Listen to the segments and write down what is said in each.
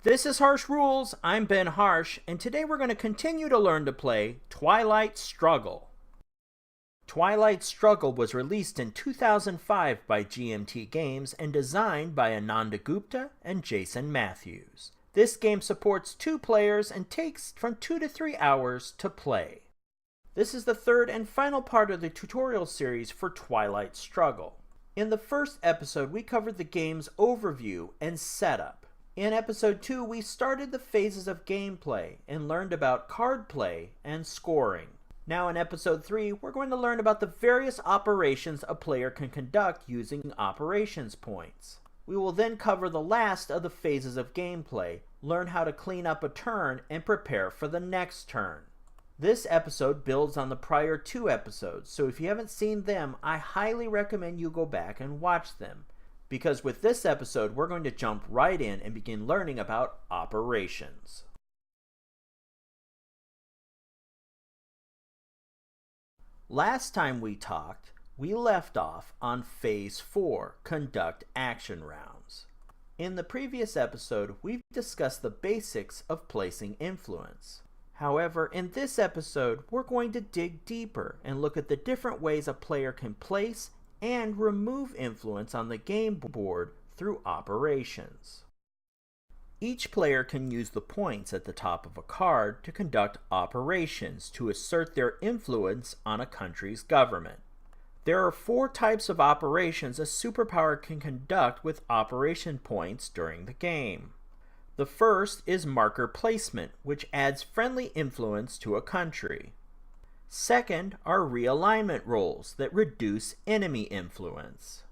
This is Harsh Rules. I'm Ben Harsh, and today we're going to continue to learn to play Twilight Struggle. Twilight Struggle was released in 2005 by GMT Games and designed by Ananda Gupta and Jason Matthews. This game supports 2 players and takes from 2 to 3 hours to play. This is the third and final part of the tutorial series for Twilight Struggle. In the first episode, we covered the game's overview and setup. In episode 2, we started the phases of gameplay and learned about card play and scoring. Now in episode 3, we're going to learn about the various operations a player can conduct using operations points. We will then cover the last of the phases of gameplay, learn how to clean up a turn, and prepare for the next turn. This episode builds on the prior 2 episodes, so if you haven't seen them, I highly recommend you go back and watch them. Because with this episode, we're going to jump right in and begin learning about operations. Last time we talked, we left off on Phase 4, Conduct Action Rounds. In the previous episode, we've discussed the basics of placing influence. However, in this episode, we're going to dig deeper and look at the different ways a player can place and remove influence on the game board through operations. Each player can use the points at the top of a card to conduct operations to assert their influence on a country's government. There are 4 types of operations a superpower can conduct with operation points during the game. The first is marker placement, which adds friendly influence to a country. Second are realignment rolls that reduce enemy influence.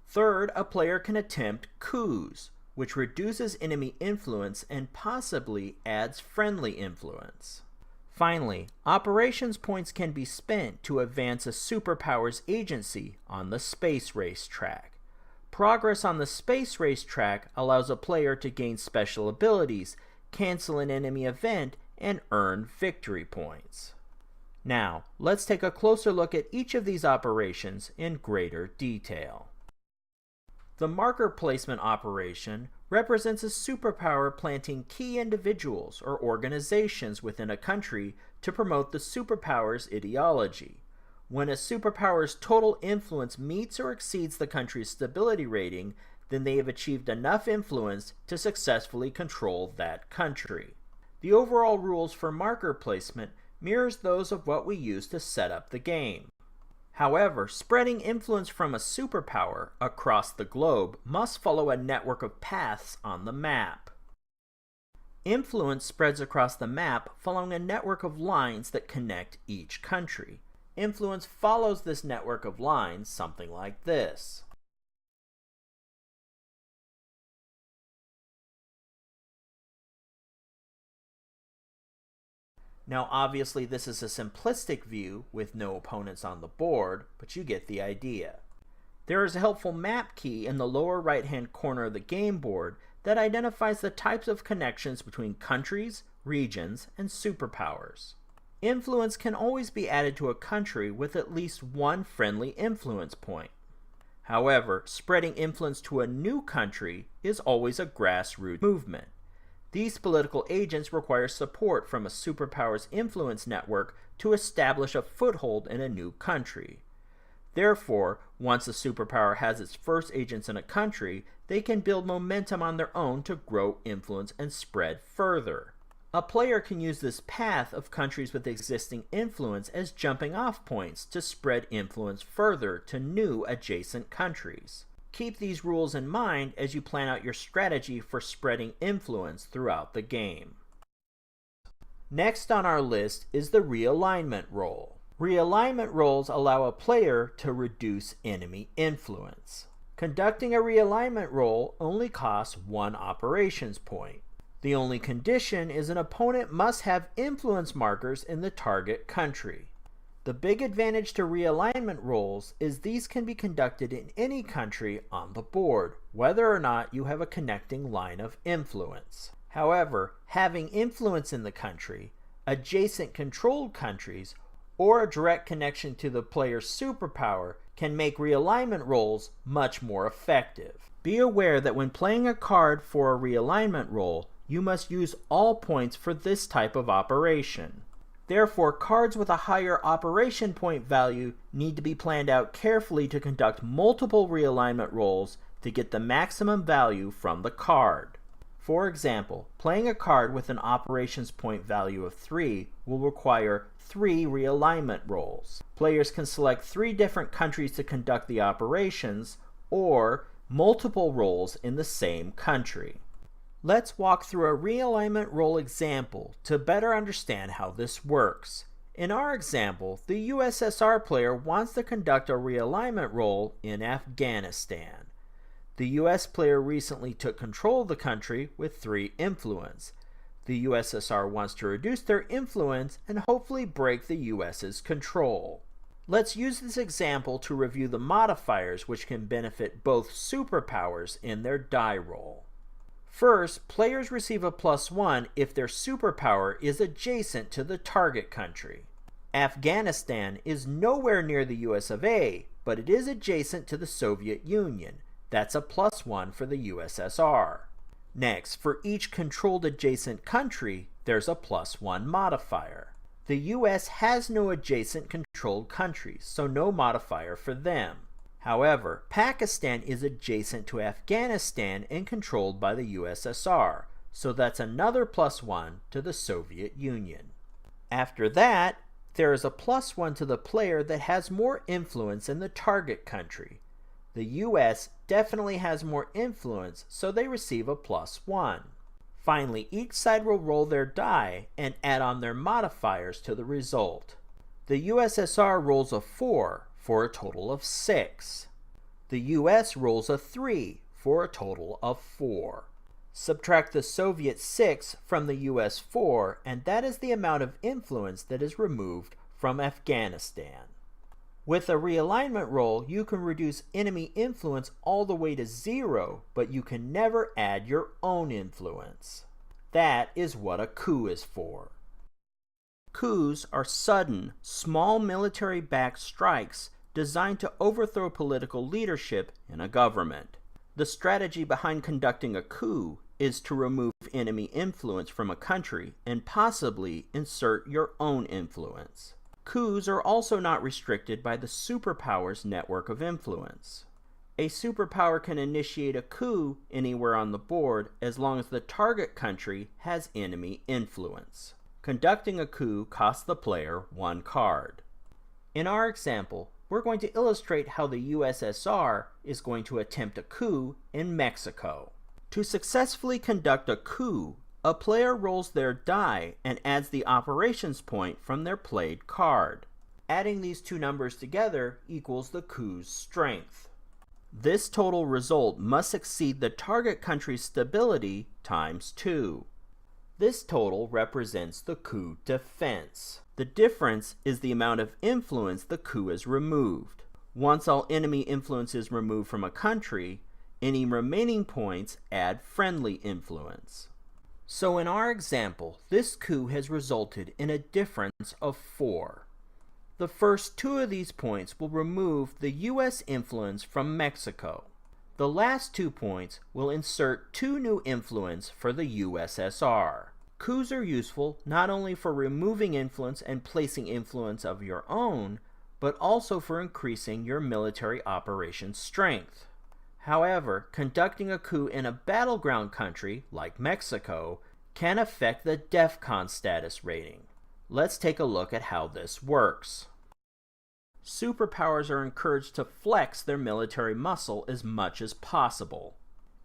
Third, a player can attempt coups, which reduces enemy influence and possibly adds friendly influence. Finally, operations points can be spent to advance a superpower's agency on the space race track. Progress on the space race track allows a player to gain special abilities, cancel an enemy event, and earn victory points. Now, let's take a closer look at each of these operations in greater detail. The marker placement operation represents a superpower planting key individuals or organizations within a country to promote the superpower's ideology. When a superpower's total influence meets or exceeds the country's stability rating, then they have achieved enough influence to successfully control that country. The overall rules for marker placement mirrors those of what we use to set up the game. However, spreading influence from a superpower across the globe must follow a network of paths on the map. Influence spreads across the map following a network of lines that connect each country. Influence follows this network of lines something like this. Now obviously this is a simplistic view with no opponents on the board, but you get the idea. There is a helpful map key in the lower right hand corner of the game board that identifies the types of connections between countries, regions, and superpowers. Influence can always be added to a country with at least 1 friendly influence point. However, spreading influence to a new country is always a grassroots movement. These political agents require support from a superpower's influence network to establish a foothold in a new country. Therefore, once a superpower has its first agents in a country, they can build momentum on their own to grow influence and spread further. A player can use this path of countries with existing influence as jumping off points to spread influence further to new adjacent countries. Keep these rules in mind as you plan out your strategy for spreading influence throughout the game. Next on our list is the realignment roll. Realignment rolls allow a player to reduce enemy influence. Conducting a realignment roll only costs 1 operations point. The only condition is an opponent must have influence markers in the target country. The big advantage to realignment rolls is these can be conducted in any country on the board, whether or not you have a connecting line of influence. However, having influence in the country, adjacent controlled countries, or a direct connection to the player's superpower can make realignment rolls much more effective. Be aware that when playing a card for a realignment roll, You must use all points for this type of operation. Therefore, cards with a higher operation point value need to be planned out carefully to conduct multiple realignment rolls to get the maximum value from the card. For example, playing a card with an operations point value of 3 will require 3 realignment rolls. Players can select 3 different countries to conduct the operations, or multiple rolls in the same country. Let's walk through a realignment roll example to better understand how this works. In our example, the USSR player wants to conduct a realignment roll in Afghanistan. The US player recently took control of the country with 3 influence. The USSR wants to reduce their influence and hopefully break the US's control. Let's use this example to review the modifiers which can benefit both superpowers in their die roll. First, players receive a +1 if their superpower is adjacent to the target country. Afghanistan is nowhere near the US of A, but it is adjacent to the Soviet Union. That's a +1 for the USSR. Next, for each controlled adjacent country, there's a +1 modifier. The US has no adjacent controlled countries, so no modifier for them. However, Pakistan is adjacent to Afghanistan and controlled by the USSR, so that's another +1 to the Soviet Union. After that, there is a +1 to the player that has more influence in the target country. The US definitely has more influence, so they receive a +1. Finally, each side will roll their die and add on their modifiers to the result. The USSR rolls a 4 for a total of 6. The US rolls a 3 for a total of 4. Subtract the Soviet 6 from the US 4, and that is the amount of influence that is removed from Afghanistan. With a realignment roll, you can reduce enemy influence all the way to 0, but you can never add your own influence. That is what a coup is for. Coups are sudden, small military-backed strikes designed to overthrow political leadership in a government. The strategy behind conducting a coup is to remove enemy influence from a country and possibly insert your own influence. Coups are also not restricted by the superpower's network of influence. A superpower can initiate a coup anywhere on the board as long as the target country has enemy influence. Conducting a coup costs the player 1 card. In our example, we're going to illustrate how the USSR is going to attempt a coup in Mexico. To successfully conduct a coup, a player rolls their die and adds the operations point from their played card. Adding these two numbers together equals the coup's strength. This total result must exceed the target country's stability times 2. This total represents the coup defense. The difference is the amount of influence the coup has removed. Once all enemy influence is removed from a country, any remaining points add friendly influence. So in our example, this coup has resulted in a difference of 4. The first 2 of these points will remove the US influence from Mexico. The last 2 points will insert 2 new influence for the USSR. Coups are useful not only for removing influence and placing influence of your own, but also for increasing your military operations strength. However, conducting a coup in a battleground country, like Mexico, can affect the DEFCON status rating. Let's take a look at how this works. Superpowers are encouraged to flex their military muscle as much as possible.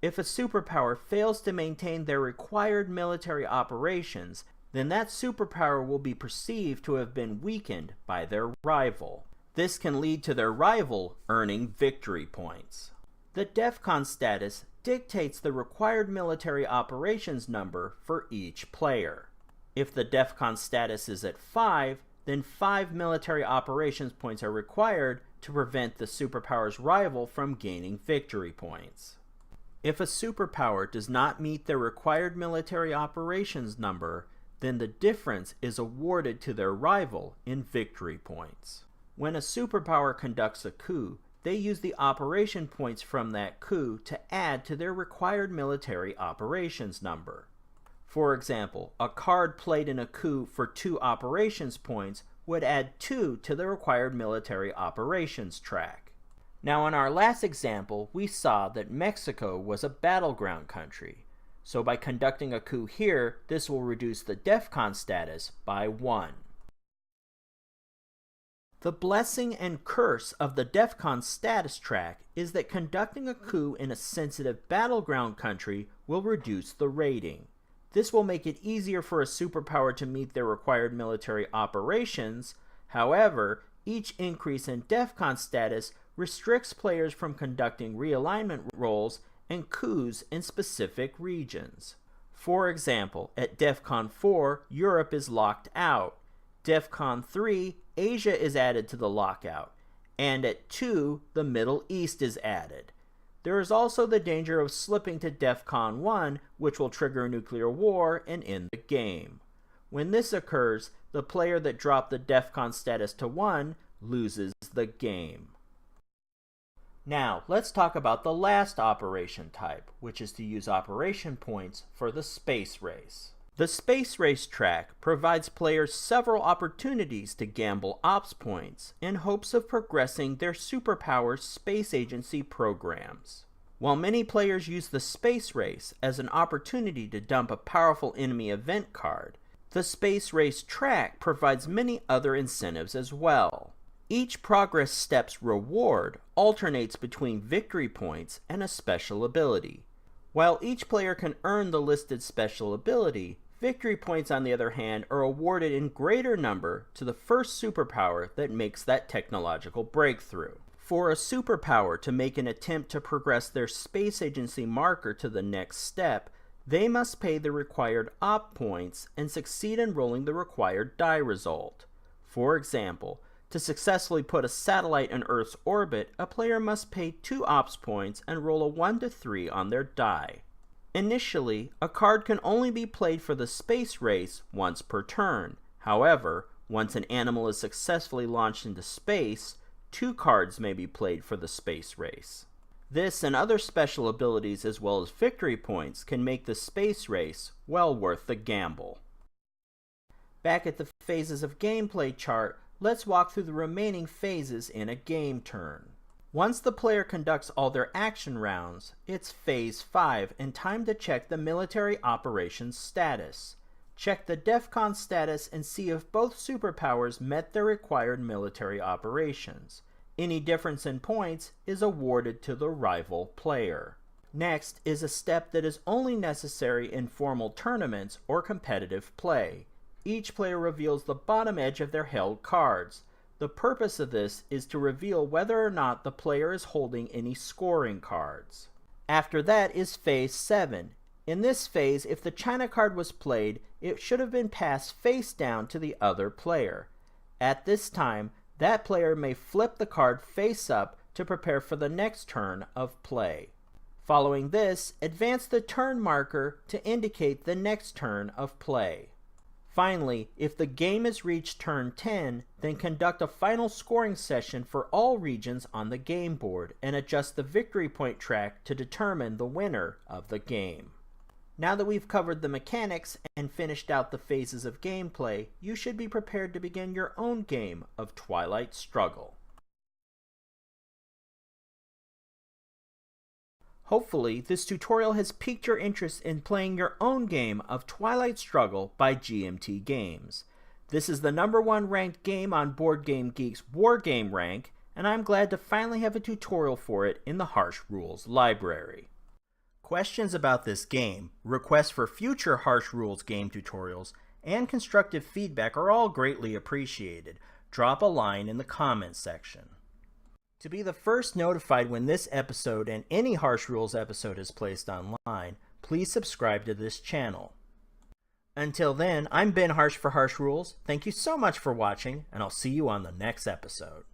If a superpower fails to maintain their required military operations, then that superpower will be perceived to have been weakened by their rival. This can lead to their rival earning victory points. The DEFCON status dictates the required military operations number for each player. If the DEFCON status is at 5, then 5 military operations points are required to prevent the superpower's rival from gaining victory points. If a superpower does not meet their required military operations number, then the difference is awarded to their rival in victory points. When a superpower conducts a coup, they use the operation points from that coup to add to their required military operations number. For example, a card played in a coup for 2 operations points would add 2 to the required military operations track. Now in our last example, we saw that Mexico was a battleground country. So by conducting a coup here, this will reduce the DEFCON status by 1. The blessing and curse of the DEFCON status track is that conducting a coup in a sensitive battleground country will reduce the rating. This will make it easier for a superpower to meet their required military operations. However, each increase in DEFCON status restricts players from conducting realignment rolls and coups in specific regions. For example, at DEFCON 4, Europe is locked out. DEFCON 3, Asia is added to the lockout. And at 2, the Middle East is added. There is also the danger of slipping to DEFCON 1, which will trigger nuclear war and end the game. When this occurs, the player that dropped the DEFCON status to 1 loses the game. Now, let's talk about the last operation type, which is to use operation points for the space race. The space race track provides players several opportunities to gamble ops points in hopes of progressing their superpower space agency programs. While many players use the space race as an opportunity to dump a powerful enemy event card, the space race track provides many other incentives as well. Each progress step's reward alternates between victory points and a special ability. While each player can earn the listed special ability, victory points on the other hand are awarded in greater number to the first superpower that makes that technological breakthrough. For a superpower to make an attempt to progress their space agency marker to the next step, they must pay the required op points and succeed in rolling the required die result. For example, to successfully put a satellite in Earth's orbit, a player must pay 2 ops points and roll a 1 to 3 on their die. Initially, a card can only be played for the space race once per turn. However, once an animal is successfully launched into space, 2 cards may be played for the space race. This and other special abilities as well as victory points can make the space race well worth the gamble. Back at the phases of gameplay chart, let's walk through the remaining phases in a game turn. Once the player conducts all their action rounds, it's Phase 5 and time to check the military operations status. Check the DEFCON status and see if both superpowers met their required military operations. Any difference in points is awarded to the rival player. Next is a step that is only necessary in formal tournaments or competitive play. Each player reveals the bottom edge of their held cards. The purpose of this is to reveal whether or not the player is holding any scoring cards. After that is Phase 7. In this phase, if the China card was played, it should have been passed face down to the other player. At this time, that player may flip the card face up to prepare for the next turn of play. Following this, advance the turn marker to indicate the next turn of play. Finally, if the game has reached turn 10, then conduct a final scoring session for all regions on the game board and adjust the victory point track to determine the winner of the game. Now that we've covered the mechanics and finished out the phases of gameplay, you should be prepared to begin your own game of Twilight Struggle. Hopefully, this tutorial has piqued your interest in playing your own game of Twilight Struggle by GMT Games. This is the #1 ranked game on BoardGameGeek's Wargame rank, and I'm glad to finally have a tutorial for it in the Harsh Rules library. Questions about this game, requests for future Harsh Rules game tutorials, and constructive feedback are all greatly appreciated. Drop a line in the comments section. To be the first notified when this episode and any Harsh Rules episode is placed online, please subscribe to this channel. Until then, I'm Ben Harsh for Harsh Rules. Thank you so much for watching, and I'll see you on the next episode.